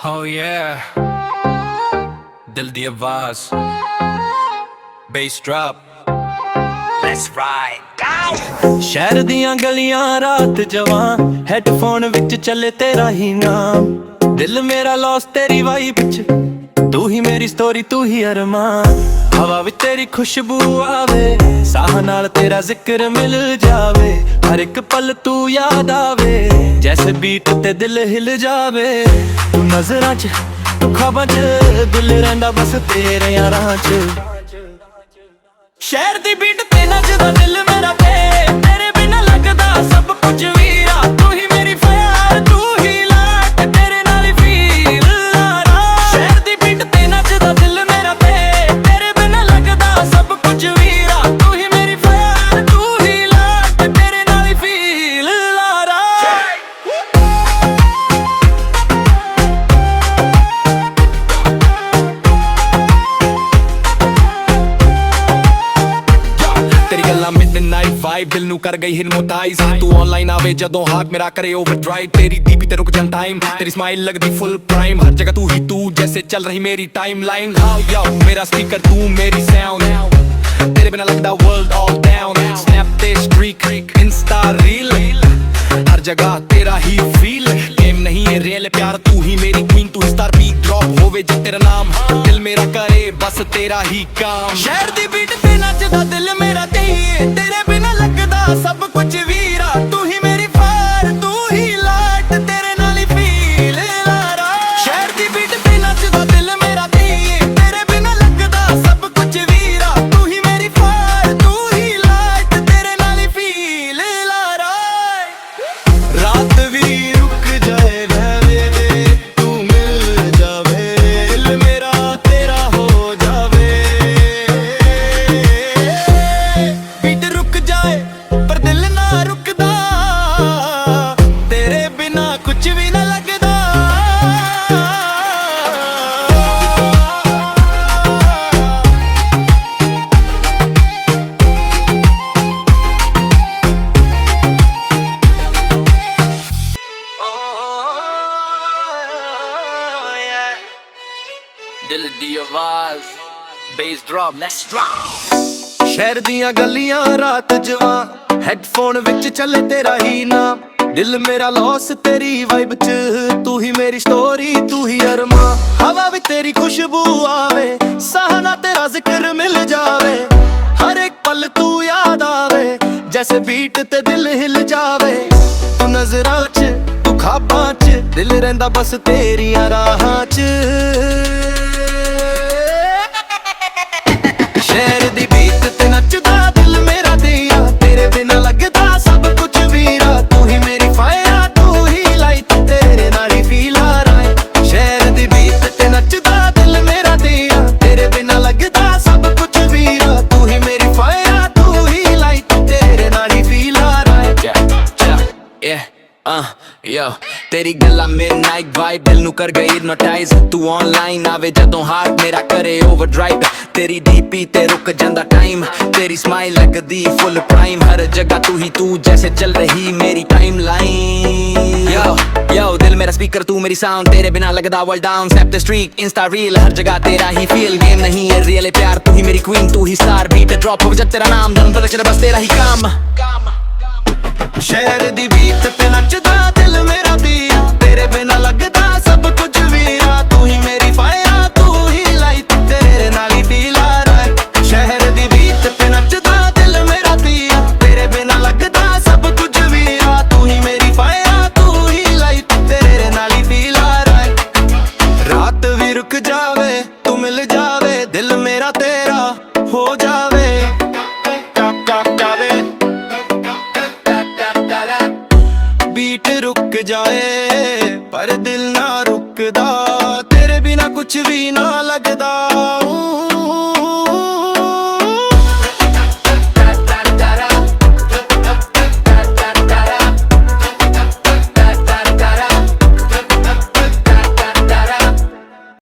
Oh yeah, दिल दी आवाज, bass drop, let's ride। शहर दियां गलियां रात जवां, हेडफोन विच चले तेरा ही नाम। दिल मेरा लॉस तेरी वाइब च, तू ही मेरी स्टोरी तू ही अरमान। हवा विच तेरी खुशबू आवे, साह नाल तेरा जिक्र मिल जावे। हर एक पल तू याद आवे, जैसे बीट ते दिल हिल जावे। तू नजरां च, तू ख्वाबां च, दिल रहिंदा बस तेरे यारां च। शहर दी बीट ते नचदा दिल मेरा तेरे बिना लगदा सब कुछ वीरा। तू ही मेरी फायर, तू ही लाइट, तेरे नाल ही फील लारा। शहर दी बीट ते नचदा दिल मेरा तेरे बिना लगदा सब कुछ वीरा। तू ही मेरी फायर, तू ही लाइट, तेरे नाल ही फील लारा। तेरी गल्लां मिडनाइट वाइब दिल नू कर गई हिप्नोटाइज। तू ऑनलाइन आवे जदों हाथ मेरा करे ओवरड्राइव। तेरी डीपी ते रुक जान टाइम, तेरी स्माइल लगदी फुल प्राइम। हर जगह तू ही तू, जैसे चल रही मेरी टाइमलाइन। यो मेरा स्पीकर तू मेरी साउंड, तेरे बिना लगदा वर्ल्ड ऑल डाउन। स्नैप ते स्ट्रीक, इंस्टा रील, हर जगह तेरा ही फील। गेम नहीं है रियल प्यार, तू ही मेरी क्वीन। तू स्टार बीट ड्रॉप होवे जे तेरा नाम, दिल मेरा करे बस तेरा ही काम। शहर दी बीट ते नचदा दिल मेरा तेरे बिना लगदा सब कुछ वीरा। तू ही मेरी फायर, तू ही लाइट, तेरे नाल ही फील लारा। शहर दी बीट ते नचदा दिल मेरा तेरे बिना लगदा सब कुछ वीरा। तू ही मेरी फायर, तू ही लाइट, तेरे नाल ही फील लारा। रात भी रुक जाए रहवे, तू मिल जावे, दिल मेरा तेरा हो जावे। बीट रुक जाए पर दिल ना रुकदा, तेरे बिना कुछ भी ना लगदा। दिल दी आवाज, bass drop, let's drop। शहर दियां गलियां रात जवां, हेडफोन विच चले तेरा ही नाम। दिल मेरा लॉस तेरी वाइब च, तू ही मेरी स्टोरी तू ही अरमां। हवा भी तेरी खुशबू आवे, साह ना तेरा जिक्र मिल जावे। हर एक पल तू याद आवे, जैसे बीट ते दिल हिल जावे। तू नजरां च, तू ख्वाबां च, दिल रहिंदा बस तेरियां राहां च। शहर दी बीट ते नचदा दिल मेरा तेरे बिना लगदा सब कुछ वीरा। तू ही मेरी फायर, तू ही लाइट, तेरे नाल ही फील लारा। शहर दी बीट ते नचदा दिल मेरा तेरे बिना लगदा सब कुछ वीरा। तू ही मेरी फायर, तू ही लाइट, तेरे नाल ही फील लारा। यो तेरी गल्ला मिडनाइट वाइब दिल नू कर गई हिप्नोटाइज। तू ऑनलाइन आवे जदों हार्ट मेरा करे ओवरड्राइव। तेरी डीपी ते रुक जांदा टाइम, तेरी स्माइल लगदी फुल प्राइम। हर जगह तू ही तू, जैसे चल रही मेरी टाइमलाइन। यो दिल मेरा स्पीकर तू मेरी साउंड, तेरे बिना लगदा वर्ल्ड डाउन। स्नैप ते स्ट्रीक, इंस्टा रील, हर जगह तेरा ही फील। गेम नहीं है रियल प्यार, तू ही मेरी क्वीन, तू ही स्टार बीट ड्रॉप हो जब तेरा नाम। धर्म पता चले बस तेरा ही काम। शहर दी बीट ते नचदा दिल मेरा तेरे बिना लगदा सब कुछ वीरा। तू ही मेरी फायर, तू ही लाइट, तेरे नाल ही फील लारा। शहर दी बीट ते नचदा दिल मेरा तेरे बिना लगदा सब कुछ वीरा। तू ही मेरी फायर, तू ही लाइट, तेरे नाल ही फील लारा। रात भी रुक जावे, तू मिल जावे, दिल मेरा तेरा हो जावे। बीट रुक जाए पर दिल ना रुकदा, तेरे बिना कुछ भी ना लगदा।